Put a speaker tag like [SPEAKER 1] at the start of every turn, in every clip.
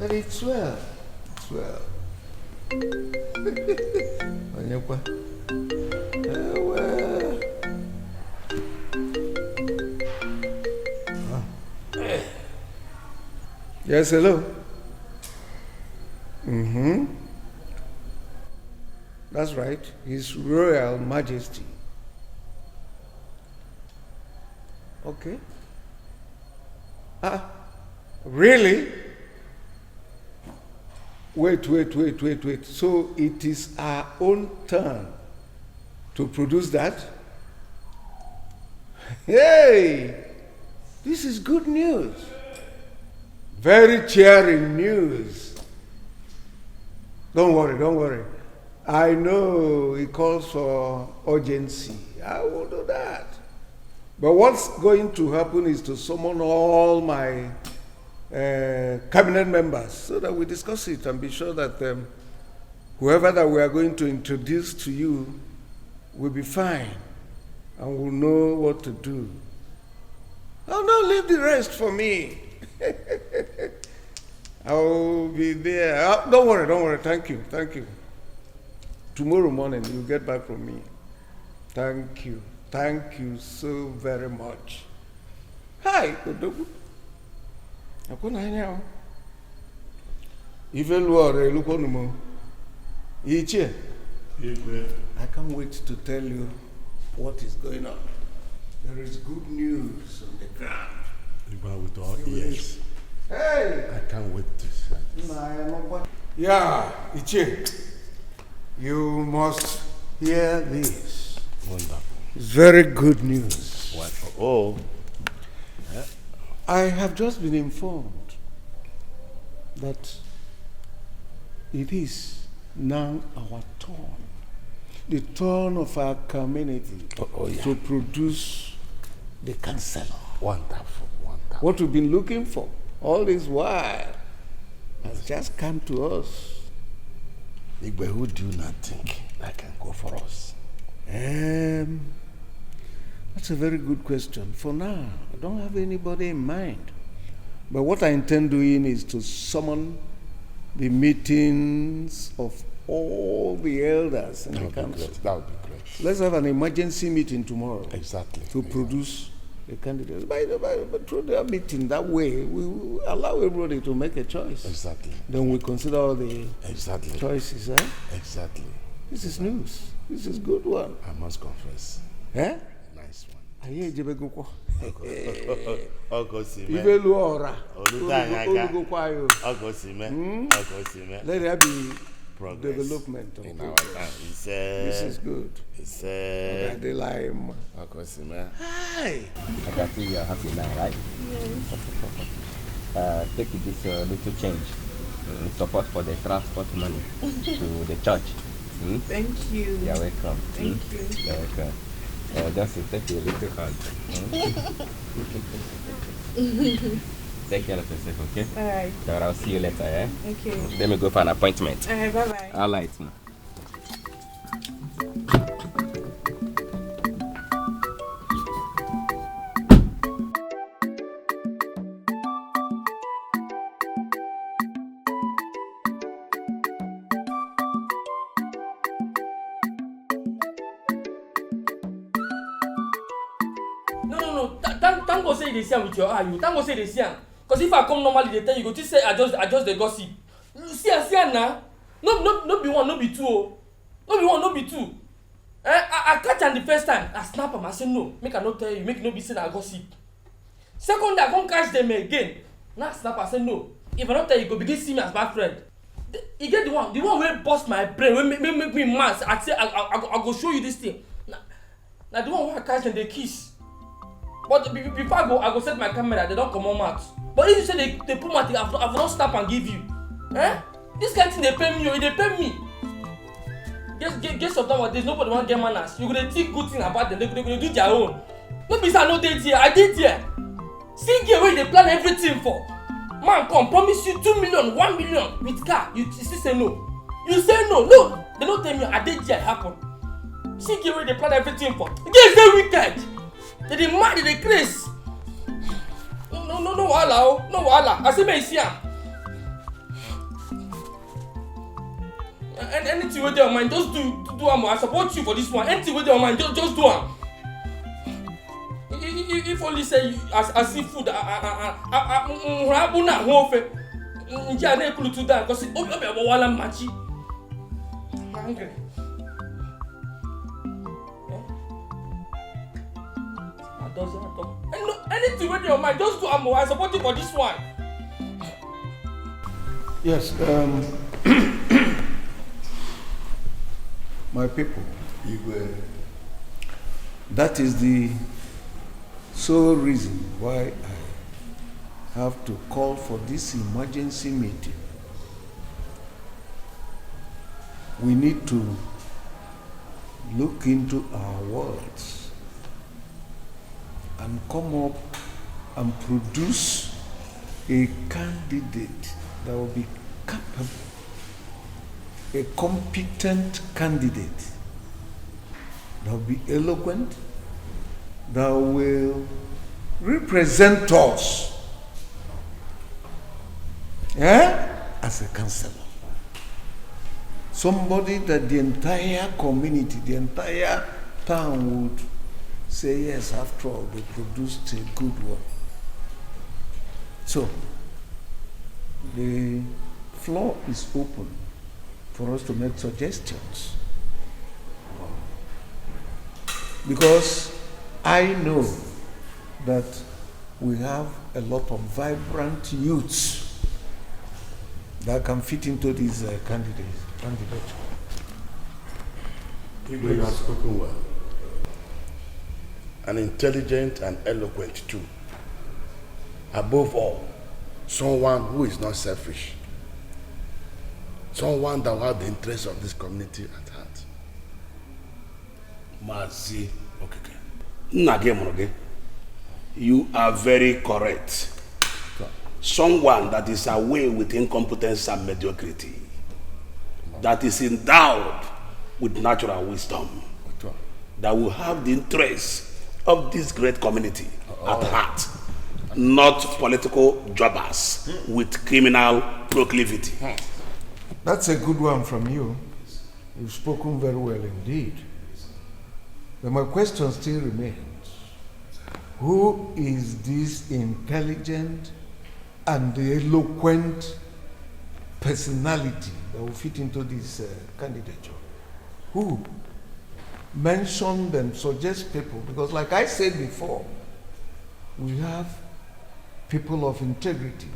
[SPEAKER 1] But it's well. It's well. Onyekwa. Well. Yes, hello. That's right. His Royal Majesty. Okay. Really? Wait. So it is our own turn to produce that? Hey! This is good news. Very cheering news. Don't worry. I know it calls for urgency. I will do that. But what's going to happen is to summon all my cabinet members so that we discuss it and be sure that whoever that we are going to introduce to you will be fine and will know what to do. Oh, no, leave the rest for me. I'll be there. Oh, don't worry. Thank you. Tomorrow morning, you'll get back from me. Thank you so very much. Hi, Kodogu. I can't wait to tell you what is going on. There is good news on the ground.
[SPEAKER 2] With all ears.
[SPEAKER 1] Hey!
[SPEAKER 2] I can't wait to see.
[SPEAKER 1] Yeah, Ichie. You must hear this.
[SPEAKER 2] Wonderful.
[SPEAKER 1] It's very good news.
[SPEAKER 2] Wonderful. Oh.
[SPEAKER 1] Yeah. I have just been informed that it is now our turn. The turn of our community to produce the Counsellor.
[SPEAKER 2] Wonderful.
[SPEAKER 1] What we've been looking for all this while has just come to us.
[SPEAKER 2] Igbo, who do you not think that can go for us?
[SPEAKER 1] That's a very good question. For now, I don't have anybody in mind. But what I intend doing is to summon the meetings of all the elders in the council.
[SPEAKER 2] That would be great.
[SPEAKER 1] Let's have an emergency meeting tomorrow.
[SPEAKER 2] Exactly.
[SPEAKER 1] To produce a candidate. But through their meeting, that way, we will allow everybody to make a choice.
[SPEAKER 2] Exactly.
[SPEAKER 1] Then we consider all the choices.
[SPEAKER 2] Exactly.
[SPEAKER 1] This is news. This is good one.
[SPEAKER 2] I must confess.
[SPEAKER 1] Eh?
[SPEAKER 2] Nice one.
[SPEAKER 1] Aye, Jebegukwa.
[SPEAKER 2] Ogosime.
[SPEAKER 1] Iveluora.
[SPEAKER 2] Ogosime.
[SPEAKER 1] Let there be
[SPEAKER 2] progress.
[SPEAKER 1] Development.
[SPEAKER 2] In our town.
[SPEAKER 1] This is good. Hi.
[SPEAKER 3] I can see you're happy now, right? Yes. Take this little change in support for the transport money to the church.
[SPEAKER 4] Thank you.
[SPEAKER 3] You're welcome.
[SPEAKER 4] Thank you.
[SPEAKER 3] You're welcome. Just take a little hand. Take care of yourself, okay?
[SPEAKER 4] Alright.
[SPEAKER 3] So I'll see you later, eh?
[SPEAKER 4] Okay.
[SPEAKER 3] Let me go for an appointment.
[SPEAKER 4] Alright, bye-bye.
[SPEAKER 3] All right.
[SPEAKER 5] No. Thank God say they see with your eye. Thank God say they see. Because if I come normally, they tell you go to say adjust the gossip. See now. No be one, no be two. No be one, no be two. I catch am the first time. I snap am. I say no. Make I not tell you. Make it no be say na gossip. Second day I come catch them again. Now I snap. I say no. If I not tell you, go begin see me as bad friend. You get the one wey bust my brain, wey make me mad. I say I go show you this thing. Now the one wey I catch them, they kiss. But before I go set my camera, they don't come on out. But if you say they put my thing, I will not stop and give you. This kind of thing they pay me, they pay me. Guess of nowadays, nobody want get manners. You gonna think good thing about them, they do their own. No be say I no date here, I did here. See here where they plan everything for. Man come promise you 2 million, 1 million with car. You still say no. You say no. No, they don't tell me I did here happen. See here where they plan everything for. Guess they wicked. They mad, they crazy. No wahala, no wahala. I say me see am. Anything with your mind, just do am. I support you for this one. Anything with your mind, just do am. If only say I see food, Rabuna hofe. Nja na ekulu to that because obi wala machi. I'm hungry. Anything with your mind, just do am. I support you for this one.
[SPEAKER 1] Yes, my people, Igbo, that is the sole reason why I have to call for this emergency meeting. We need to look into our words and come up and produce a candidate that will be capable, a competent candidate that will be eloquent, that will represent us as a counsellor. Somebody that the entire community, the entire town would say, yes, after all, they produced a good one. So, the floor is open for us to make suggestions. Because I know that we have a lot of vibrant youths that can fit into these candidature.
[SPEAKER 2] You have spoken well. And intelligent and eloquent too. Above all, someone who is not selfish. Someone that will have the interests of this community at heart.
[SPEAKER 6] Mazi Okeke. Nage, you are very correct. Someone that is away with incompetence and mediocrity, that is endowed with natural wisdom, that will have the interests of this great community at heart, not political jobbers with criminal proclivity.
[SPEAKER 1] That's a good one from you. You've spoken very well indeed. But my question still remains. Who is this intelligent and eloquent personality that will fit into this candidature? Who? Mention them, suggest people, because like I said before, we have people of integrity,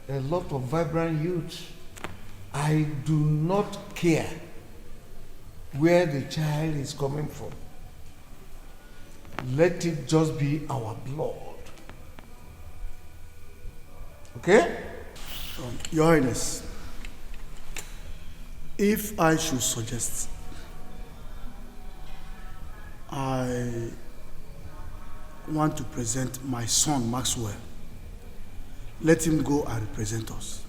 [SPEAKER 1] a lot of vibrant youth. I do not care where the child is coming from. Let it just be our blood. Okay?
[SPEAKER 7] Your Highness, if I should suggest, I want to present my son, Maxwell. Let him go and represent us.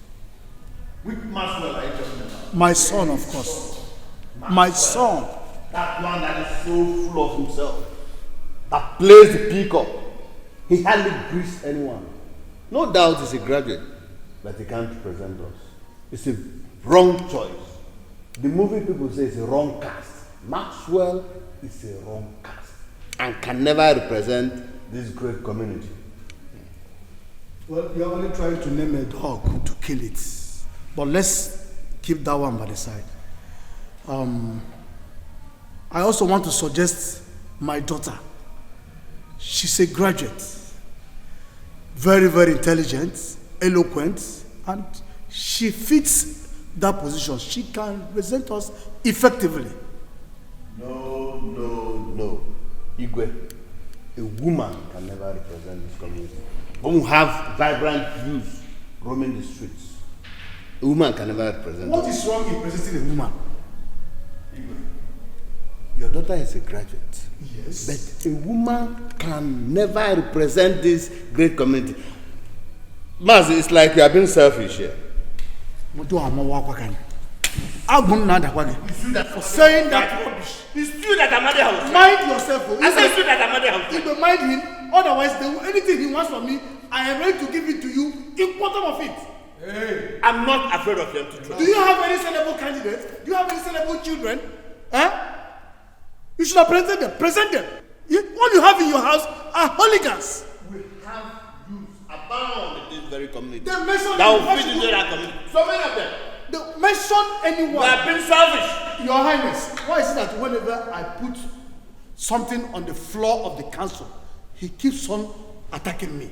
[SPEAKER 2] Which Maxwell are you talking about?
[SPEAKER 7] My son, of course. My son.
[SPEAKER 2] That one that is so full of himself. That plays the peacock. He hardly greets anyone. No doubt he's a graduate, but he can't represent us. It's a wrong choice. The movie people say it's a wrong cast. Maxwell is a wrong cast and can never represent this great community.
[SPEAKER 7] Well, you're only trying to name a dog to kill it. But let's keep that one by the side. I also want to suggest my daughter. She's a graduate. Very, very intelligent, eloquent, and she fits that position. She can represent us effectively.
[SPEAKER 2] No. Igwe, a woman can never represent this community. When we have vibrant youth roaming the streets, a woman can never represent
[SPEAKER 7] What
[SPEAKER 2] us.
[SPEAKER 7] is wrong in presenting a woman?
[SPEAKER 2] Your daughter is a graduate.
[SPEAKER 7] Yes.
[SPEAKER 2] But a woman can never represent this great community. Maz, it's like you are being selfish here.
[SPEAKER 7] For saying that rubbish.
[SPEAKER 6] It's true that Amadi house.
[SPEAKER 7] Mind yourself.
[SPEAKER 6] I said it's true that Amadi house.
[SPEAKER 7] If you mind him, otherwise anything he wants from me, I am ready to give it to you in quarter of it.
[SPEAKER 6] I'm
[SPEAKER 2] I'm not afraid of empty threats.
[SPEAKER 7] Do you have any sellable candidates? Do you have any sellable children? Huh? You should have presented them. Present them. All you have in your house are hooligans.
[SPEAKER 2] We have youths abound in this very community.
[SPEAKER 7] They mention
[SPEAKER 2] that will fit into that community. So many of them.
[SPEAKER 7] They mention anyone.
[SPEAKER 2] They have been selfish.
[SPEAKER 7] Your Highness, why is it that whenever I put something on the floor of the council, he keeps on attacking me?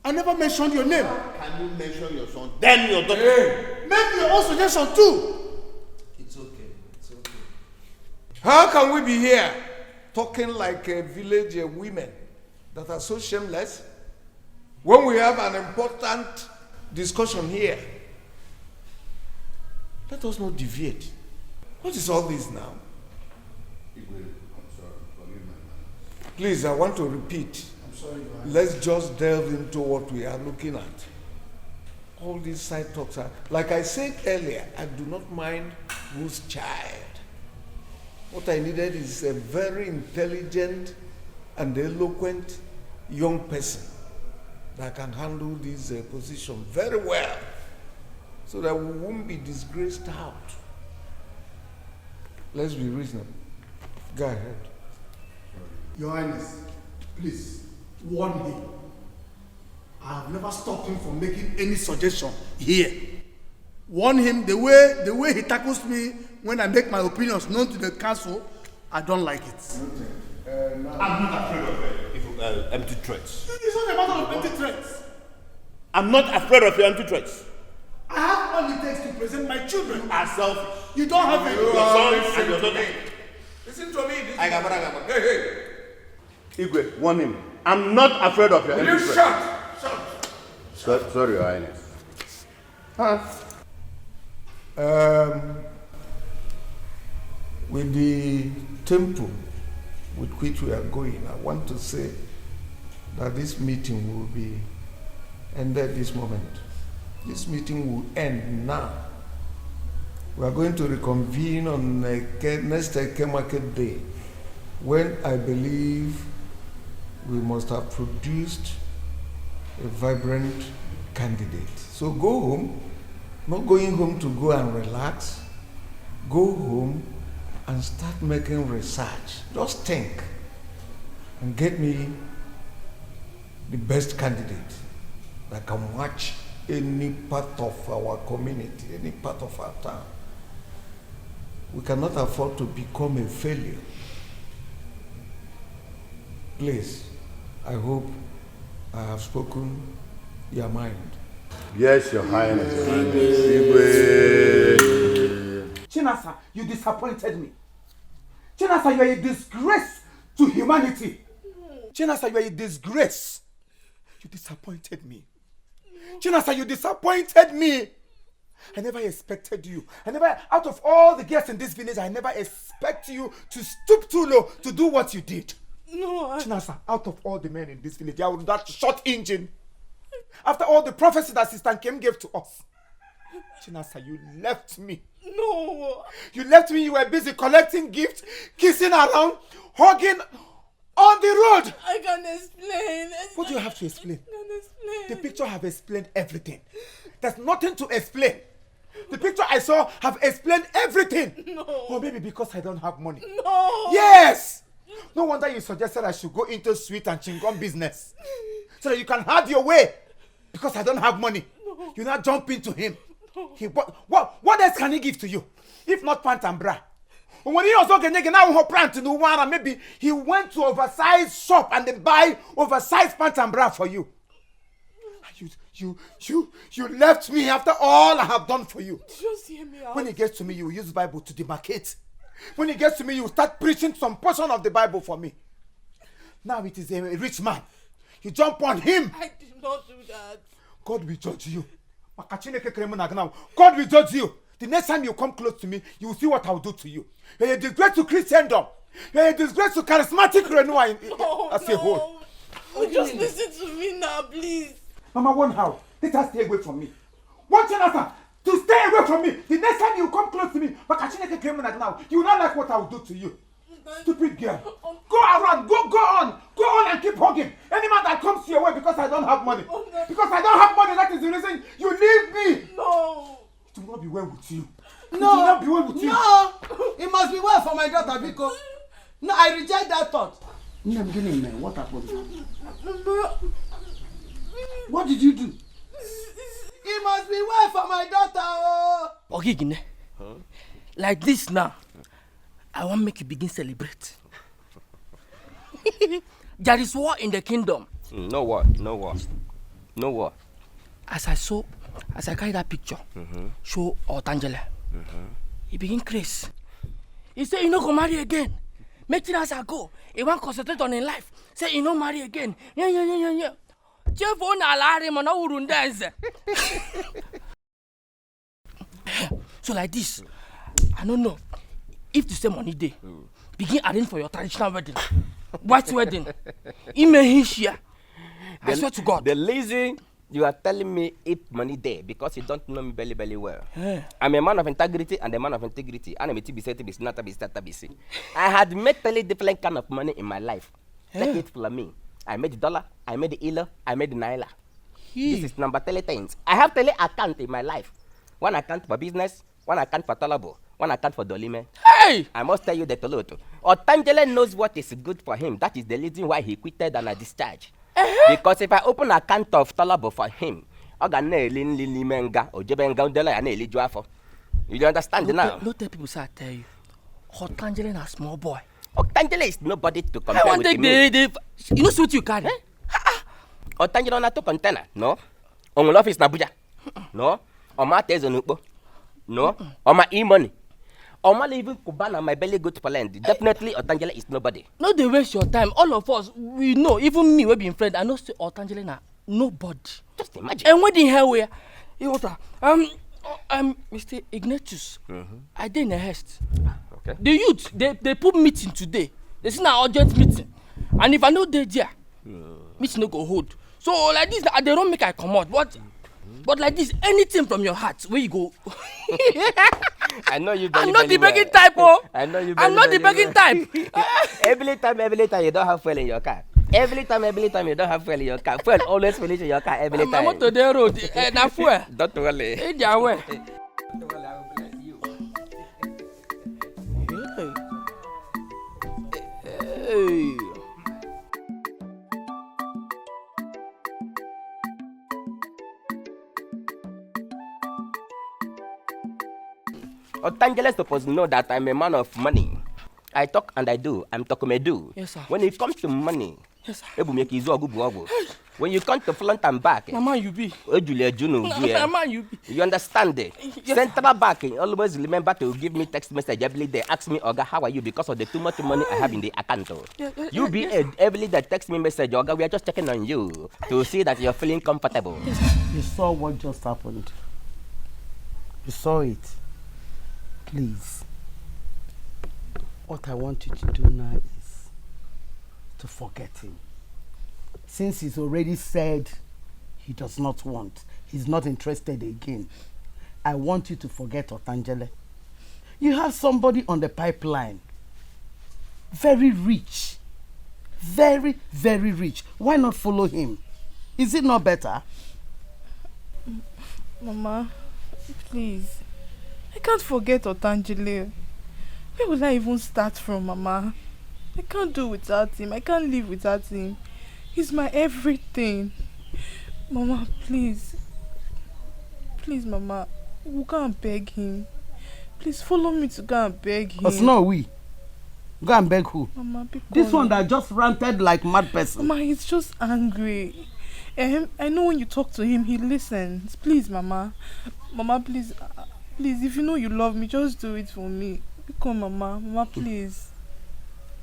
[SPEAKER 7] I never mentioned your name.
[SPEAKER 2] Can you mention your son? Then your daughter.
[SPEAKER 1] Hey.
[SPEAKER 7] Make your own suggestion too.
[SPEAKER 1] It's okay. It's okay. How can we be here talking like a village women that are so shameless when we have an important discussion here? Let us not deviate. What is all this now? Please, I want to repeat. Let's just delve into what we are looking at. All these side talks are, like I said earlier, I do not mind whose child. What I needed is a very intelligent and eloquent young person that can handle this position very well, so that we won't be disgraced out. Let's be reasonable. Go ahead.
[SPEAKER 7] Your Highness, please warn him. I have never stopped him from making any suggestion here. Warn him the way he tackles me when I make my opinions known to the council. I don't like it.
[SPEAKER 2] I'm not afraid of empty threats.
[SPEAKER 7] It's not a matter of empty threats.
[SPEAKER 2] I'm not afraid of your empty threats.
[SPEAKER 7] I have all it takes to present my children.
[SPEAKER 2] You are selfish.
[SPEAKER 7] You don't have any.
[SPEAKER 2] Your son and your daughter.
[SPEAKER 1] Listen to me.
[SPEAKER 2] Hey. Igwe, warn him. I'm not afraid of your empty threats. Shut. Sorry, Your Highness.
[SPEAKER 1] With the tempo with which we are going, I want to say that this meeting will be ended this moment. This meeting will end now. We are going to reconvene on next Eke Market Day, when I believe we must have produced a vibrant candidate. So go home, not going home to go and relax. Go home and start making research. Just think and get me the best candidate that can match any part of our community, any part of our town. We cannot afford to become a failure. Please, I hope I have spoken your mind.
[SPEAKER 2] Yes, Your Highness.
[SPEAKER 8] Chinasa, you disappointed me. Chinasa, you are a disgrace to humanity. Chinasa, you are a disgrace. You disappointed me. Chinasa, you disappointed me. I never expected you. Out of all the girls in this village, I never expect you to stoop too low to do what you did.
[SPEAKER 4] No,
[SPEAKER 8] Chinasa, out of all the men in this village, I would that short engine. After all the prophecy that Sister Kim gave to us. Chinasa, you left me.
[SPEAKER 4] no.
[SPEAKER 8] You left me, you were busy collecting gifts, kissing around, hugging on the road.
[SPEAKER 4] I can't explain.
[SPEAKER 8] What do you have to explain?
[SPEAKER 4] I can't explain.
[SPEAKER 8] The picture have explained everything. There's nothing to explain. The picture I saw have explained everything.
[SPEAKER 4] No.
[SPEAKER 8] Or maybe because I don't have money.
[SPEAKER 4] No.
[SPEAKER 8] Yes! No wonder you suggested I should go into sweet and chewing-gum business. So that you can have your way. Because I don't have money.
[SPEAKER 4] No.
[SPEAKER 8] You now jump into him. No. What else can he give to you? If not pant and bra? When he was okay, now maybe he went to oversized shop and then buy oversized pant and bra for you. You left me after all I have done for you.
[SPEAKER 4] Just hear me out.
[SPEAKER 8] When he gets to me, you use Bible to demarcate. When he gets to me, you start preaching some portion of the Bible for me. Now it is a rich man. You jump on him.
[SPEAKER 4] I did not do that.
[SPEAKER 8] God will judge you. God will judge you. The next time you come close to me, you will see what I will do to you. You're a disgrace to Christendom. You're a disgrace to charismatic renewal as a whole.
[SPEAKER 4] Oh, just listen to me now, please.
[SPEAKER 8] Mama, one how? Let her stay away from me. One chance to stay away from me. The next time you come close to me, you will not like what I will do to you. Stupid girl. Go around, go on and keep hugging. Any man that comes your way because I don't have money. Because I don't have money, that is the reason you leave me.
[SPEAKER 4] No,
[SPEAKER 8] be well with you.
[SPEAKER 7] No,
[SPEAKER 8] it will not be well with you.
[SPEAKER 7] No, it must be well for my daughter because no, I reject that thought. What happened? What did you do? It must be well for my daughter. Oh.
[SPEAKER 5] Okay, like this now, I want make you begin celebrate. There is war in the kingdom.
[SPEAKER 3] No war, no war, no war.
[SPEAKER 5] As I carry that picture, show Otangele. He begin crazy. He say he no go marry again. Make things go. He want concentrate on his life. Say he no marry again. Yeah. So like this, I don't know if to say money day, begin arrange for your traditional wedding, white wedding. I swear to God.
[SPEAKER 3] The lazy, you are telling me if money there because you don't know me very well.
[SPEAKER 5] Yeah.
[SPEAKER 3] I'm a man of integrity and a man of integrity. And I'm a TBC, not TBC. I had made totally different kind of money in my life. Take it from me. I made the dollar, I made the ilo, I made the naira. This is number 30 things. I have tele account in my life. One account for business, one account for Talabo, one account for Dolime.
[SPEAKER 5] Hey!
[SPEAKER 3] I must tell you the Toloto. Otangele knows what is good for him. That is the reason why he quitted and I discharged. Because if I open an account of Talabo for him, you understand now?
[SPEAKER 5] No tell people say I tell you. Otangele is a small boy.
[SPEAKER 3] Otangele is nobody to compare
[SPEAKER 5] I want
[SPEAKER 3] with
[SPEAKER 5] take
[SPEAKER 3] me.
[SPEAKER 5] You know what you carry?
[SPEAKER 3] Otangele on a two container, no? On the office in Abuja, no? On my test on Igbo, no? On my e-money. On my even Kubana, my belly go to Poland. Definitely Otangele is nobody.
[SPEAKER 5] No, they waste your time. All of us, we know. Even me, we being friend. I know say Otangele na nobody.
[SPEAKER 3] Just imagine.
[SPEAKER 5] And when the hell we Mr. Ignatius, I did in a haste.
[SPEAKER 3] Okay.
[SPEAKER 5] The youth, they put meeting today. They say na urgent meeting. And if I know they there, meeting no go hold. So like this, they don't make I come out. But like this, anything from your heart, where you go.
[SPEAKER 3] I know you.
[SPEAKER 5] I'm not the begging type, oh.
[SPEAKER 3] I know you.
[SPEAKER 5] I'm not the begging type.
[SPEAKER 3] Every time you don't have fuel in your car. Every time you don't have fuel in your car. Fuel always finish in your car every time.
[SPEAKER 5] I'm not to the road. Na fuel.
[SPEAKER 3] Don't worry.
[SPEAKER 5] Hey, their way.
[SPEAKER 3] Don't worry, I will bless you.
[SPEAKER 5] Hey.
[SPEAKER 3] Otangele supposed to know that I'm a man of money. I talk and I do. I'm Tokumedu.
[SPEAKER 5] Yes, sir.
[SPEAKER 3] When it comes to money,
[SPEAKER 5] Yes, sir.
[SPEAKER 3] when you come to front and back,
[SPEAKER 5] Mama, you be.
[SPEAKER 3] Mama,
[SPEAKER 5] you be.
[SPEAKER 3] you understand it?
[SPEAKER 5] Yes,
[SPEAKER 3] Central Bank always remember to give me text message every day. Ask me, Oga, how are you? Because of the too much money I have in the account. You be every day text me message, Oga, we are just checking on you to see that you're feeling comfortable.
[SPEAKER 7] You saw what just happened. You saw it. Please. What I want you to do now is to forget him. Since he's already said he does not want, he's not interested again, I want you to forget Otangele. You have somebody on the pipeline, very rich, very, very rich. Why not follow him? Is it not better?
[SPEAKER 4] Mama, please. I can't forget Otangele. Where will I even start from, Mama? I can't do without him. I can't live without him. He's my everything. Mama, please. Please, Mama. We'll go and beg him. Please follow me to go and beg him.
[SPEAKER 7] It's not we. Go and beg who?
[SPEAKER 4] Mama,
[SPEAKER 7] this one that just ranted like mad person.
[SPEAKER 4] Mama, he's just angry. I know when you talk to him, he listens. Please, Mama. Mama, please. Please, if you know you love me, just do it for me. Come, Mama. Mama, please.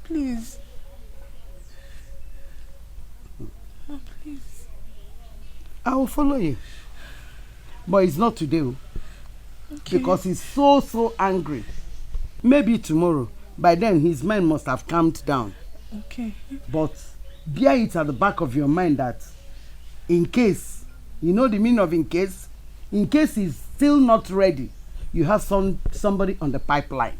[SPEAKER 4] Please. Mama, please.
[SPEAKER 7] I will follow you. But it's not today. Okay. Because he's so angry. Maybe tomorrow. By then, his mind must have calmed down.
[SPEAKER 4] Okay.
[SPEAKER 7] But bear it at the back of your mind that in case, you know the meaning of in case he's still not ready, you have somebody on the pipeline.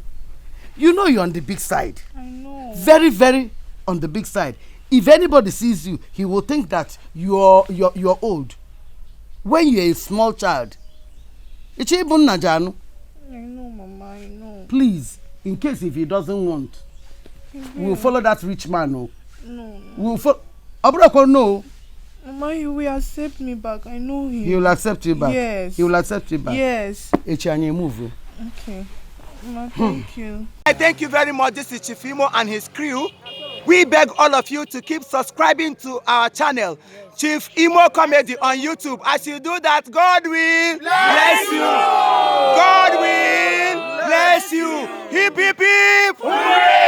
[SPEAKER 7] You know you're on the big side.
[SPEAKER 4] I know.
[SPEAKER 7] Very, very on the big side. If anybody sees you, he will think that you're old. When you're a small child, it's even Najanu.
[SPEAKER 4] I know, Mama, I know.
[SPEAKER 8] Please, in case if he doesn't want, we'll follow that rich man. No. We'll follow. Abrako, no.
[SPEAKER 4] Mama, he will accept me back. I know him.
[SPEAKER 8] He will accept you back.
[SPEAKER 4] Yes.
[SPEAKER 8] He will accept you back.
[SPEAKER 4] Yes.
[SPEAKER 8] Echanye, move.
[SPEAKER 4] Okay. Mama, thank you.
[SPEAKER 8] I thank you very much. This is Chief Imo and his crew. We beg all of you to keep subscribing to our channel, Chief Imo Comedy on YouTube. As you do that, God will bless you. God will bless you. Hip, hip, hip. Hooray!